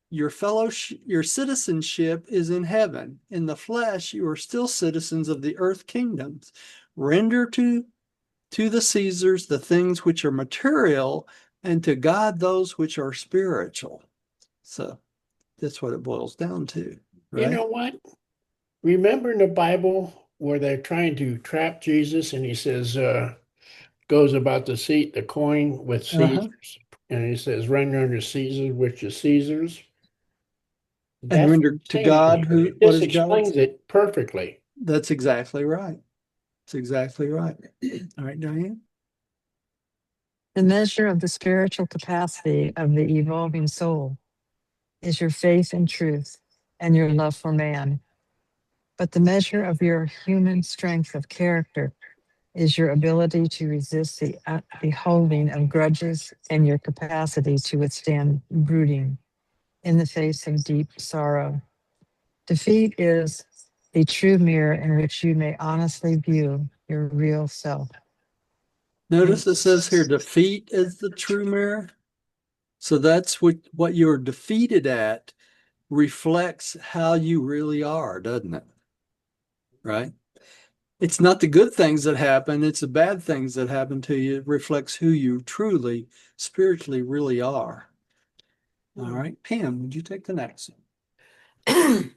your citizenship is in heaven. In the flesh, you are still citizens of the earth kingdoms. Render to the Caesars the things which are material, and to God those which are spiritual. So that's what it boils down to, You right? know what? Remember in the Bible where they're trying to trap Jesus and he says, goes about the coin with Uh-huh. Caesars, and he says, render unto Caesar which is Caesar's. And That's what render I'm to saying God here. who It what just is God's? explains it perfectly. That's exactly right. It's exactly right. All right, Diane. The measure of the spiritual capacity of the evolving soul is your faith in truth and your love for man. But the measure of your human strength of character is your ability to resist the holding of grudges and your capacity to withstand brooding in the face of deep sorrow. Defeat is the true mirror in which you may honestly view your real self. Notice And it says here, defeat is the true mirror. So that's what you're defeated at reflects how you really are, doesn't it? Right? It's not the good things that happen, it's the bad things that happen to you. It reflects who you truly, spiritually, really are. All right, Pam, would you take the next one?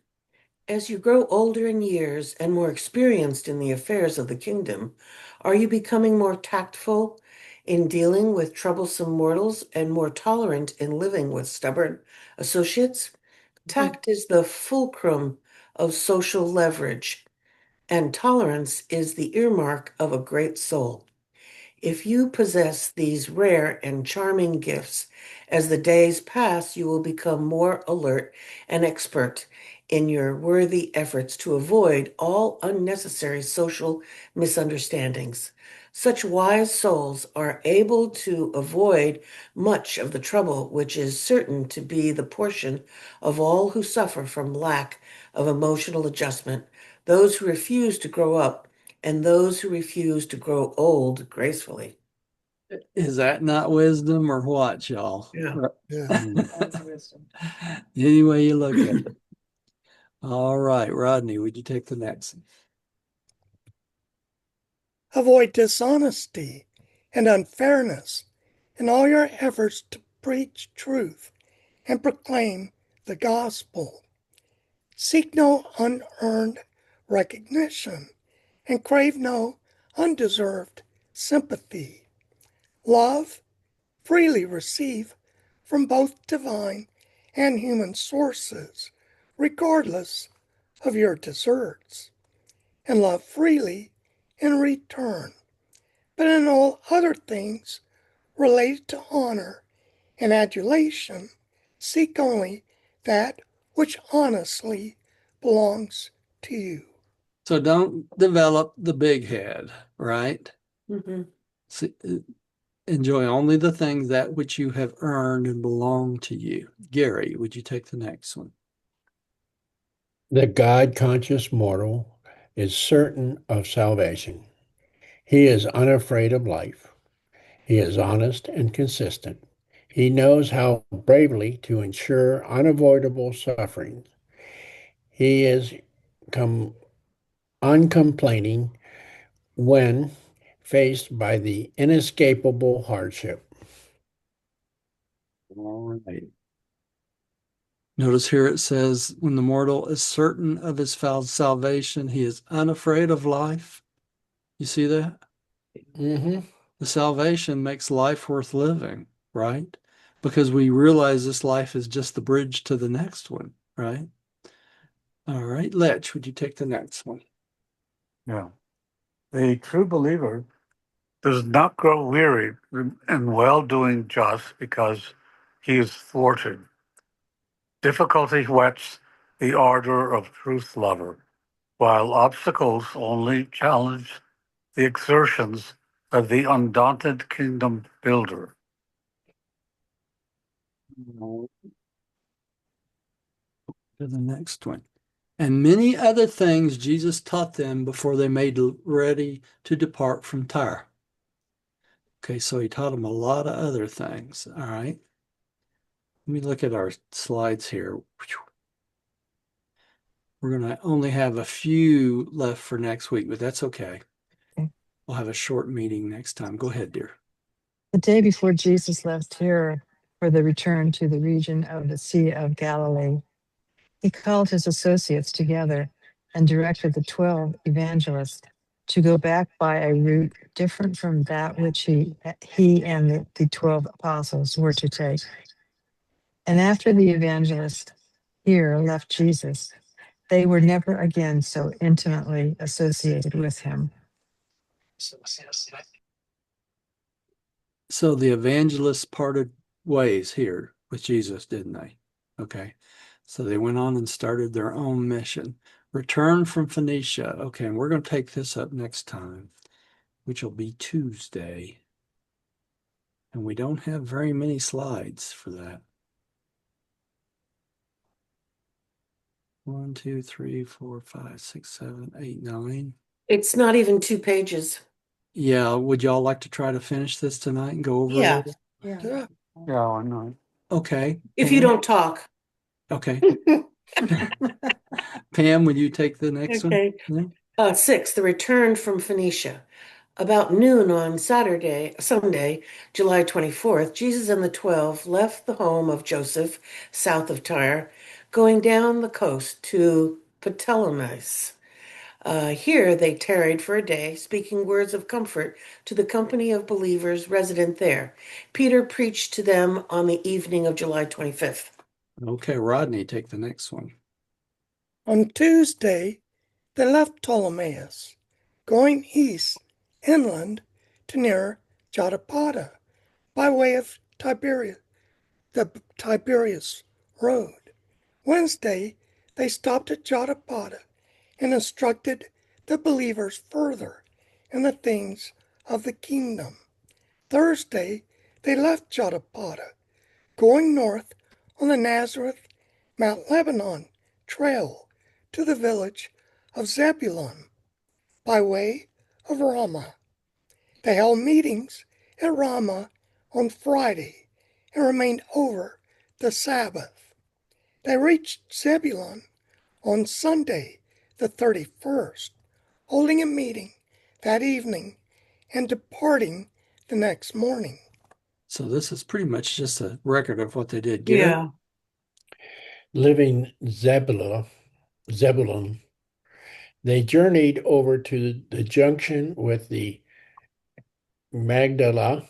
As you grow older in years and more experienced in the affairs of the kingdom, are you becoming more tactful in dealing with troublesome mortals and more tolerant in living with stubborn associates? Tact is the fulcrum of social leverage, and tolerance is the earmark of a great soul. If you possess these rare and charming gifts, as the days pass, you will become more alert and expert in your worthy efforts to avoid all unnecessary social misunderstandings. Such wise souls are able to avoid much of the trouble which is certain to be the portion of all who suffer from lack of emotional adjustment, those who refuse to grow up and those who refuse to grow old gracefully. Is that not wisdom or what, y'all? Yeah. Yeah. Any way you look at it. All right, Rodney, would you take the next? Avoid dishonesty and unfairness in all your efforts to preach truth and proclaim the gospel. Seek no unearned recognition and crave no undeserved sympathy. Love, freely receive from both divine and human sources, regardless of your deserts, and love freely in return. But in all other things related to honor and adulation, seek only that which honestly belongs to you. So don't develop the big head, right? Mhm. See, enjoy only the things that which you have earned and belong to you. Gary, would you take the next one? The God conscious mortal is certain of salvation. He is unafraid of life. He is honest and consistent. He knows how bravely to ensure unavoidable suffering. He is com- uncomplaining when faced by the inescapable hardship. All right. Notice here it says, when the mortal is certain of his salvation, he is unafraid of life. You see that? Mm-hmm. The salvation makes life worth living, right? Because we realize this life is just the bridge to the next one, right? All right, Letch, would you take the next one? Yeah. The true believer does not grow weary in well doing just because he is thwarted. Difficulty whets the ardor of truth lover, while obstacles only challenge the exertions of the undaunted kingdom builder. To the next one. And many other things Jesus taught them before they made ready to depart from Tyre. Okay, so he taught them a lot of other things. All right. Let me look at our slides here. We're going to only have a few left for next week, but that's okay. Okay. We'll have a short meeting next time. Go ahead, dear. The day before Jesus left here for the return to the region of the Sea of Galilee, he called his associates together and directed the 12 evangelists to go back by a route different from that which he and the 12 apostles were to take. And after the evangelists here left Jesus, they were never again so intimately associated with him. So the evangelists parted ways here with Jesus, didn't they? Okay. So they went on and started their own mission. Return from Phoenicia. Okay, and we're going to take this up next time, which will be Tuesday. And we don't have very many slides for that. 1, 2, 3, 4, 5, 6, 7, 8, 9. It's not even 2 pages. Yeah, would y'all like to try to finish this tonight and go over a Yeah. little? Yeah. Yeah, I know. Okay. If you don't talk. Okay. Pam, would you take the next one? Okay. Yeah. 6, the return from Phoenicia. About noon on Sunday, July 24th, Jesus and the 12 left the home of Joseph, south of Tyre, going down the coast to Ptolemais. Here they tarried for a day, speaking words of comfort to the company of believers resident there. Peter preached to them on the evening of July 25th. Okay, Rodney, take the next one. On Tuesday, they left Ptolemais, going east inland to near Jotapata by way of Tiberias, the Tiberias Road. Wednesday, they stopped at Jotapata and instructed the believers further in the things of the kingdom. Thursday, they left Jotapata, going north on the Nazareth Mount Lebanon trail to the village of Zebulun by way of Ramah. They held meetings at Ramah on Friday and remained over the Sabbath. They reached Zebulun on Sunday, the 31st, holding a meeting that evening and departing the next morning. So this is pretty much just a record of what they did. Gary? Yeah. Leaving Zebulun, they journeyed over to the junction with the Magdala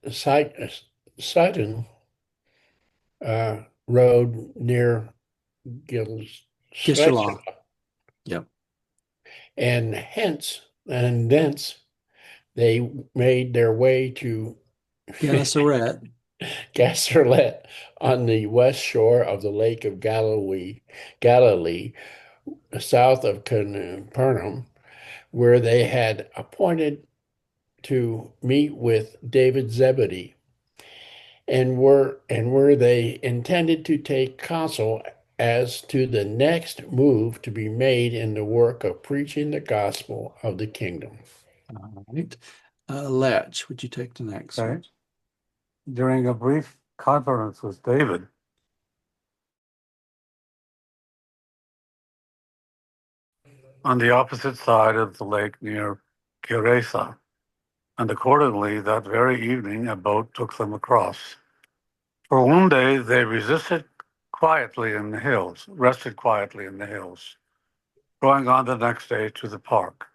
Sidon road near Gishalon. Gilshla, Yep. and thence they made their way to Gennesaret. Gennesaret on the west shore of the Lake of Galilee, south of Capernaum, where they had appointed to meet with David Zebedee, and where they intended to take counsel as to the next move to be made in the work of preaching the gospel of the kingdom. All right. Letch, would you take the next Okay. one? During a brief conference with David, on the opposite side of the lake near Gerasa, and accordingly that very evening a boat took them across. For one day they rested quietly in the hills, going on the next day to the park,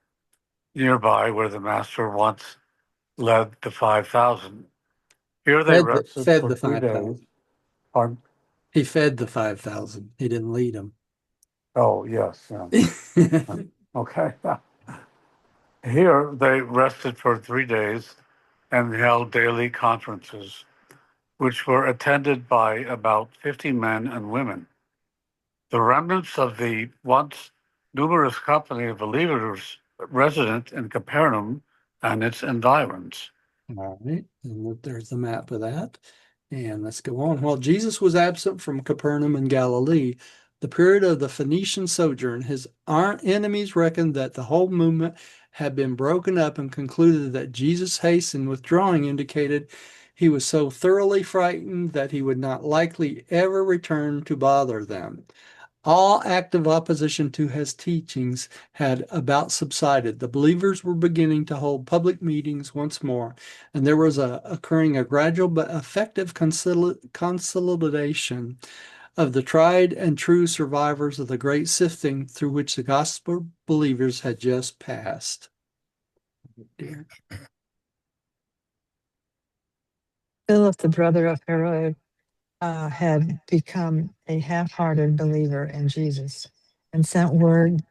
nearby where the master once led the 5,000. Here they rested Fed for the 3 days. 5,000. Pardon? He fed the 5,000. He didn't lead them. Oh, yes. Yeah. Okay. Here they rested for 3 days and held daily conferences, which were attended by about 50 men and women. The remnants of the once numerous company of believers resident in Capernaum and its environs. All right, and there's the map of that. And let's go on. While Jesus was absent from Capernaum in Galilee, the period of the Phoenician sojourn, his enemies reckoned that the whole movement had been broken up and concluded that Jesus' haste in withdrawing indicated he was so thoroughly frightened that he would not likely ever return to bother them. All active opposition to his teachings had about subsided. The believers were beginning to hold public meetings once more, and there was occurring a gradual but effective consolidation of the tried and true survivors of the great sifting through which the gospel believers had just passed. Dear. Philip, the brother of Herod, had become a half-hearted believer in Jesus and sent word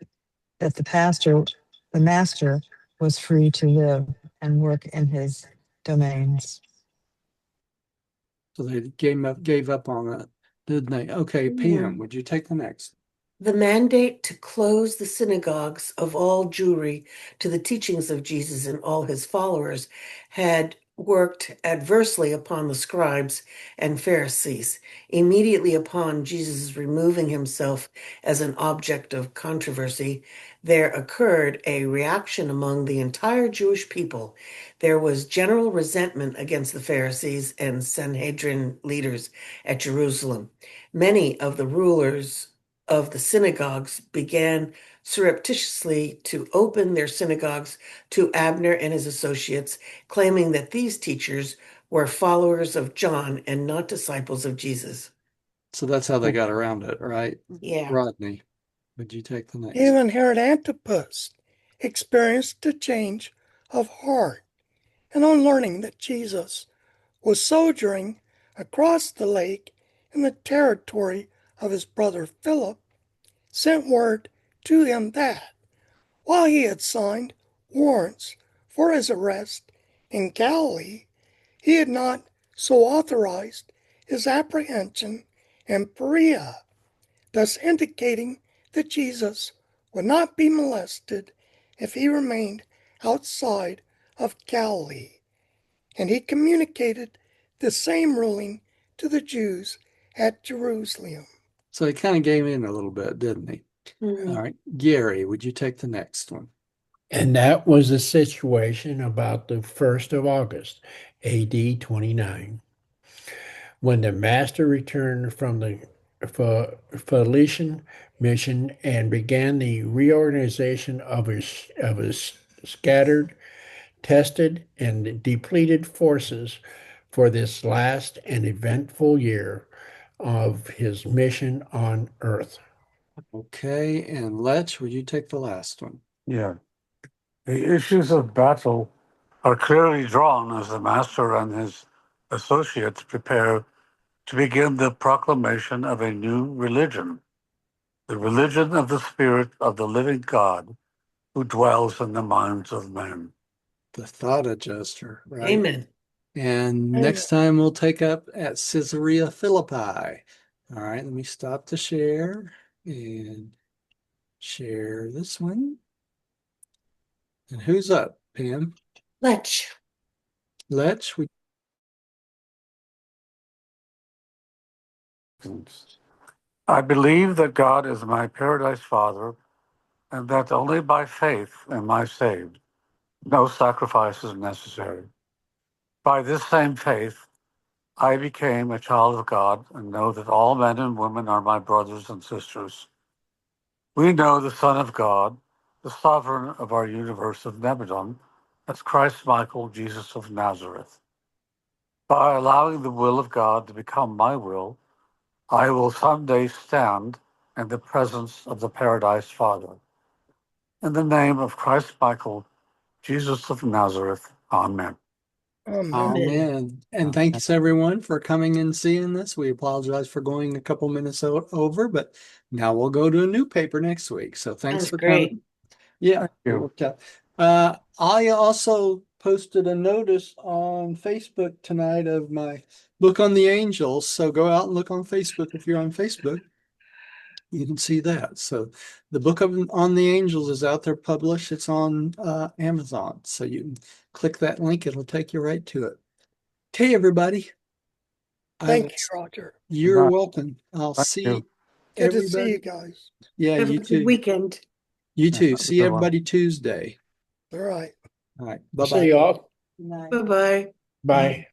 that the master, was free to live and work in his domains. So they gave up on it, didn't they? Okay, Pam, would you take the next? The mandate to close the synagogues of all Jewry to the teachings of Jesus and all his followers had worked adversely upon the scribes and Pharisees. Immediately upon Jesus removing himself as an object of controversy, there occurred a reaction among the entire Jewish people. There was general resentment against the Pharisees and Sanhedrin leaders at Jerusalem. Many of the rulers of the synagogues began surreptitiously to open their synagogues to Abner and his associates, claiming that these teachers were followers of John and not disciples of Jesus. So that's how they got around it, right? Yeah. Rodney, would you take the next? Even Herod Antipas experienced a change of heart, and on learning that Jesus was sojourning across the lake in the territory of his brother Philip, sent word to him that, while he had signed warrants for his arrest in Galilee, he had not so authorized his apprehension in Perea, thus indicating that Jesus would not be molested if he remained outside of Galilee. And he communicated the same ruling to the Jews at Jerusalem. So he kind of gave in a little bit, didn't he? All right. Gary, would you take the next one? And that was the situation about the 1st of August, AD 29, when the master returned from the Phoenician mission and began the reorganization of his scattered, tested, and depleted forces for this last and eventful year of his mission on earth. Okay, and Lech, would you take the last one? Yeah. The issues of battle are clearly drawn as the master and his associates prepare to begin the proclamation of a new religion, the religion of the Spirit of the living God who dwells in the minds of men. The thought adjuster, right? Amen. And next time we'll take up at Caesarea Philippi. All right, let me stop the share and share this one. And who's up, Pam? Lech. Lech, I believe that God is my paradise Father, and that only by faith am I saved. No sacrifice is necessary. By this same faith, I became a child of God and know that all men and women are my brothers and sisters. We know the Son of God, the sovereign of our universe of Nebadon, as Christ Michael, Jesus of Nazareth. By allowing the will of God to become my will, I will someday stand in the presence of the Paradise Father. In the name of Christ Michael, Jesus of Nazareth, Amen. Amen. And thanks everyone for coming and seeing this. We apologize for going a couple minutes over, but now we'll go to a new paper next week. So thanks That's for great. coming. Yeah, Thank you. it worked out. I also posted a notice on Facebook tonight of my book on the angels. So go out and look on Facebook. If you're on Facebook, you can see that. So the book on the angels is out there published. It's on Amazon. So you can click that link. It'll take you right to it. Okay, everybody. Thank you, Roger. You're welcome. I'll Thank see you. Good to see everybody. you guys. Yeah, Have a you good too. weekend. You too. Have a See good one. everybody Tuesday. All right. All right. See Bye-bye. y'all. Bye-bye. Bye.